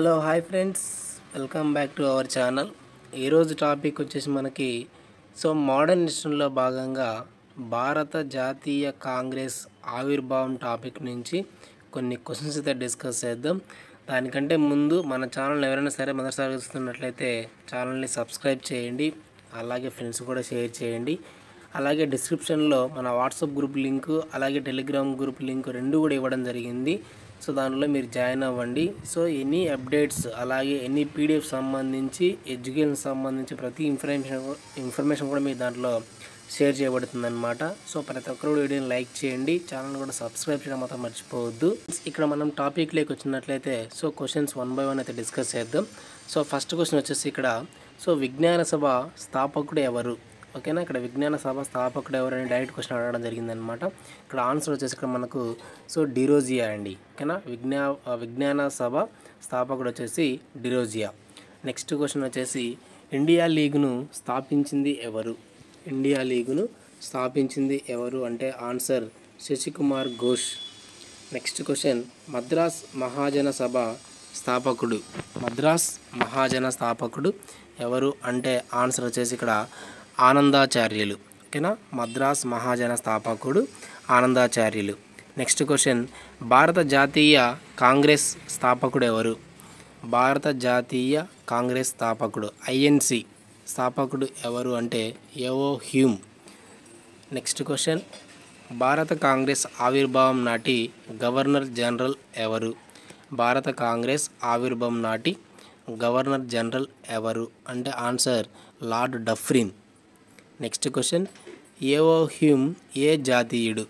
Hello hi friends, welcome back to our channel. ఈరోజు topic వచ్చేసి మనకి మోడర్న్ హిస్టరీలో భాగంగా భారత జాతీయ కాంగ్రెస్ ఆవిర్భావం టాపిక్ నుంచి కొన్ని క్వశ్చన్స్ అయితే డిస్కస్ చేద్దాం. దానికంటే ముందు మన ఛానల్ ఎవరైనా సరే మొదటిసారి చూస్తున్నట్లయితే ఛానల్ని సబ్స్క్రైబ్ చేయండి, అలాగే ఫ్రెండ్స్ కూడా షేర్ చేయండి. అలాగే డిస్క్రిప్షన్లో మన వాట్సాప్ గ్రూప్ లింకు అలాగే టెలిగ్రామ్ గ్రూప్ లింక్ రెండు కూడా ఇవ్వడం జరిగింది. దానిలో మీరు జాయిన్ అవ్వండి. ఎనీ అప్డేట్స్ అలాగే ఎనీ పీడిఎఫ్ సంబంధించి ఎడ్యుకేషన్ సంబంధించి ప్రతి ఇన్ఫర్మేషన్ కూడా మీరు దాంట్లో షేర్ చేయబడుతుంది అనమాట. ప్రతి ఒక్కరు వీడియోని లైక్ చేయండి, ఛానల్ కూడా సబ్స్క్రైబ్ చేయడం మాత్రం మర్చిపోవద్దు. ఇక్కడ మనం టాపిక్లోకి వచ్చినట్లయితే క్వశ్చన్స్ 1 by 1 అయితే డిస్కస్ చేద్దాం. ఫస్ట్ క్వశ్చన్ వచ్చేసి ఇక్కడ విజ్ఞాన సభ స్థాపకుడు ఎవరు? ఓకేనా, ఇక్కడ విజ్ఞాన సభ స్థాపకుడు ఎవరని డైరెక్ట్ క్వశ్చన్ అడగడం జరిగిందనమాట. ఇక్కడ ఆన్సర్ వచ్చేసి ఇక్కడ మనకు డిరోజియా అండి. ఓకేనా, విజ్ఞాన సభ స్థాపకుడు వచ్చేసి డిరోజియా. నెక్స్ట్ క్వశ్చన్ వచ్చేసి ఇండియా లీగ్ను స్థాపించింది ఎవరు? ఇండియా లీగ్ను స్థాపించింది ఎవరు అంటే answer Sasikumar Ghosh. Next question Madras Mahajana Sabha స్థాపకుడు. మద్రాస్ మహాజన స్థాపకుడు ఎవరు అంటే ఆన్సర్ వచ్చేసి ఇక్కడ ఆనందాచార్యులు. ఓకేనా, మద్రాస్ మహాజన స్థాపకుడు ఆనందాచార్యులు. నెక్స్ట్ క్వశ్చన్ భారత జాతీయ కాంగ్రెస్ స్థాపకుడు ఎవరు? భారత జాతీయ కాంగ్రెస్ స్థాపకుడు ఐఎన్సి స్థాపకుడు ఎవరు అంటే ఏవో హ్యూమ్. నెక్స్ట్ క్వశ్చన్ భారత కాంగ్రెస్ ఆవిర్భావం నాటి గవర్నర్ జనరల్ ఎవరు? భారత కాంగ్రెస్ ఆవిర్భావం నాటి గవర్నర్ జనరల్ ఎవరు అంటే answer Lord Dufferin. Next question A O Hume ఏ జాతీయుడు?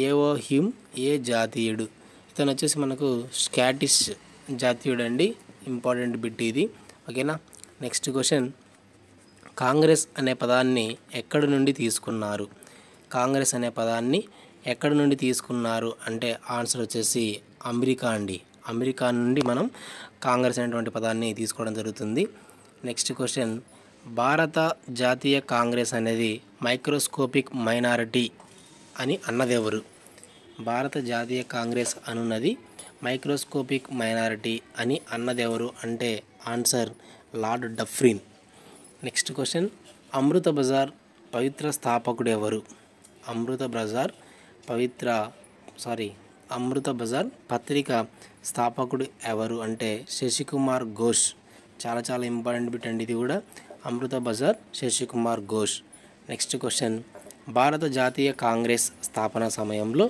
ఏవో హ్యూమ్ ఏ జాతీయుడు? ఇతను వచ్చేసి మనకు స్కాటిష్ జాతీయుడు అండి. ఇంపార్టెంట్ బిట్ ఇది. ఓకేనా. నెక్స్ట్ క్వశ్చన్ కాంగ్రెస్ అనే పదాన్ని ఎక్కడి నుండి తీసుకున్నారు? కాంగ్రెస్ అనే పదాన్ని ఎక్కడి నుండి తీసుకున్నారు అంటే ఆన్సర్ వచ్చేసి అమెరికా అండి. అమెరికా నుండి మనం కాంగ్రెస్ అనేటువంటి పదాన్ని తీసుకోవడం జరుగుతుంది. నెక్స్ట్ క్వశ్చన్ భారత జాతీయ కాంగ్రెస్ అనేది మైక్రోస్కోపిక్ మైనారిటీ అని అన్నదెవరు? భారత జాతీయ కాంగ్రెస్ అనున్నది మైక్రోస్కోపిక్ మైనారిటీ అని అన్నదెవరు అంటే answer Lord Dufferin. Next question Amrita Bazar పవిత్ర స్థాపకుడు ఎవరు? అమృత బజార్ పత్రిక స్థాపకుడు ఎవరు అంటే శశికుమార్ ఘోష్. చాలా ఇంపార్టెంట్ బిట్ అండి ఇది కూడా. అమృత బజార్ శశికుమార్ ఘోష్. నెక్స్ట్ క్వశ్చన్ భారత జాతీయ కాంగ్రెస్ స్థాపన సమయంలో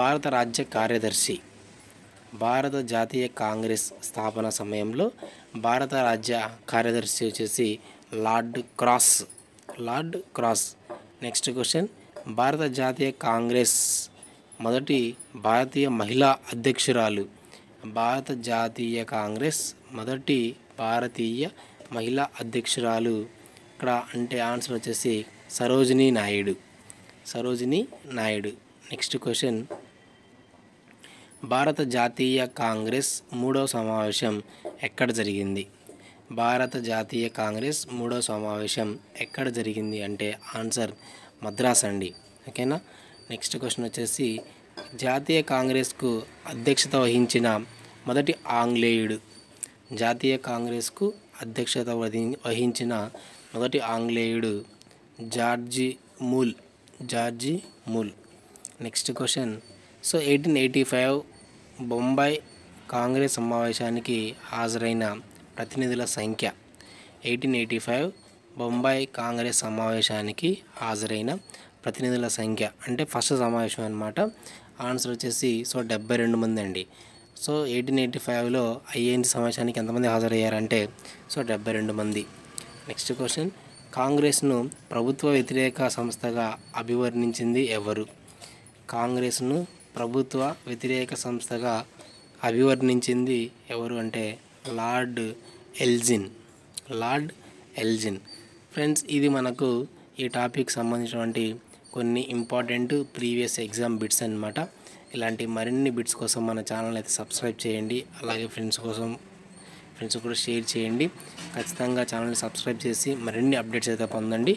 భారత రాజ్య కార్యదర్శి. భారత జాతీయ కాంగ్రెస్ స్థాపన సమయంలో భారత రాజ్య కార్యదర్శి వచ్చేసి లార్డ్ క్రాస్. నెక్స్ట్ క్వశ్చన్ భారత జాతీయ కాంగ్రెస్ మొదటి భారతీయ మహిళా అధ్యక్షురాలు. భారత జాతీయ కాంగ్రెస్ మొదటి భారతీయ మహిళా అధ్యక్షురాలు ఇక్కడ అంటే ఆన్సర్ వచ్చేసి సరోజినీ నాయుడు. నెక్స్ట్ క్వశ్చన్ భారత జాతీయ కాంగ్రెస్ 3వ సమావేశం ఎక్కడ జరిగింది? భారత జాతీయ కాంగ్రెస్ 3వ సమావేశం ఎక్కడ జరిగింది అంటే ఆన్సర్ మద్రాస్ అండి. ఓకేనా. నెక్స్ట్ క్వశ్చన్ వచ్చేసి జాతీయ కాంగ్రెస్కు అధ్యక్షత వహించిన మొదటి ఆంగ్లేయుడు. జాతీయ కాంగ్రెస్కు అధ్యక్షత వహించిన మొదటి ఆంగ్లేయుడు జార్జి మూల్. నెక్స్ట్ క్వశ్చన్ 1885 బొంబాయి కాంగ్రెస్ సమావేశానికి హాజరైన ప్రతినిధుల సంఖ్య. 1885 బొంబాయి కాంగ్రెస్ సమావేశానికి హాజరైన ప్రతినిధుల సంఖ్య అంటే ఫస్ట్ సమావేశం అనమాట. ఆన్సర్ వచ్చేసి 72 మంది అండి. 1885లో ఐఎన్సి సమావేశానికి ఎంతమంది హాజరయ్యారంటే 72 మంది. నెక్స్ట్ క్వశ్చన్ కాంగ్రెస్ను ప్రభుత్వ వ్యతిరేక సంస్థగా అభివర్ణించింది ఎవరు? కాంగ్రెస్ను ప్రభుత్వ వ్యతిరేక సంస్థగా అభివర్ణించింది ఎవరు అంటే లార్డ్ ఎల్జిన్. ఫ్రెండ్స్, ఇది మనకు ఈ టాపిక్ సంబంధించినటువంటి కొన్ని ఇంపార్టెంట్ ప్రీవియస్ ఎగ్జామ్ బిట్స్ అన్నమాట. ఇలాంటి మరిన్ని బిట్స్ కోసం మన ఛానల్ అయితే సబ్స్క్రైబ్ చేయండి, అలాగే ఫ్రెండ్స్ కూడా షేర్ చేయండి. ఖచ్చితంగా ఛానల్ని సబ్స్క్రైబ్ చేసి మరిన్ని అప్డేట్స్ అయితే పొందండి.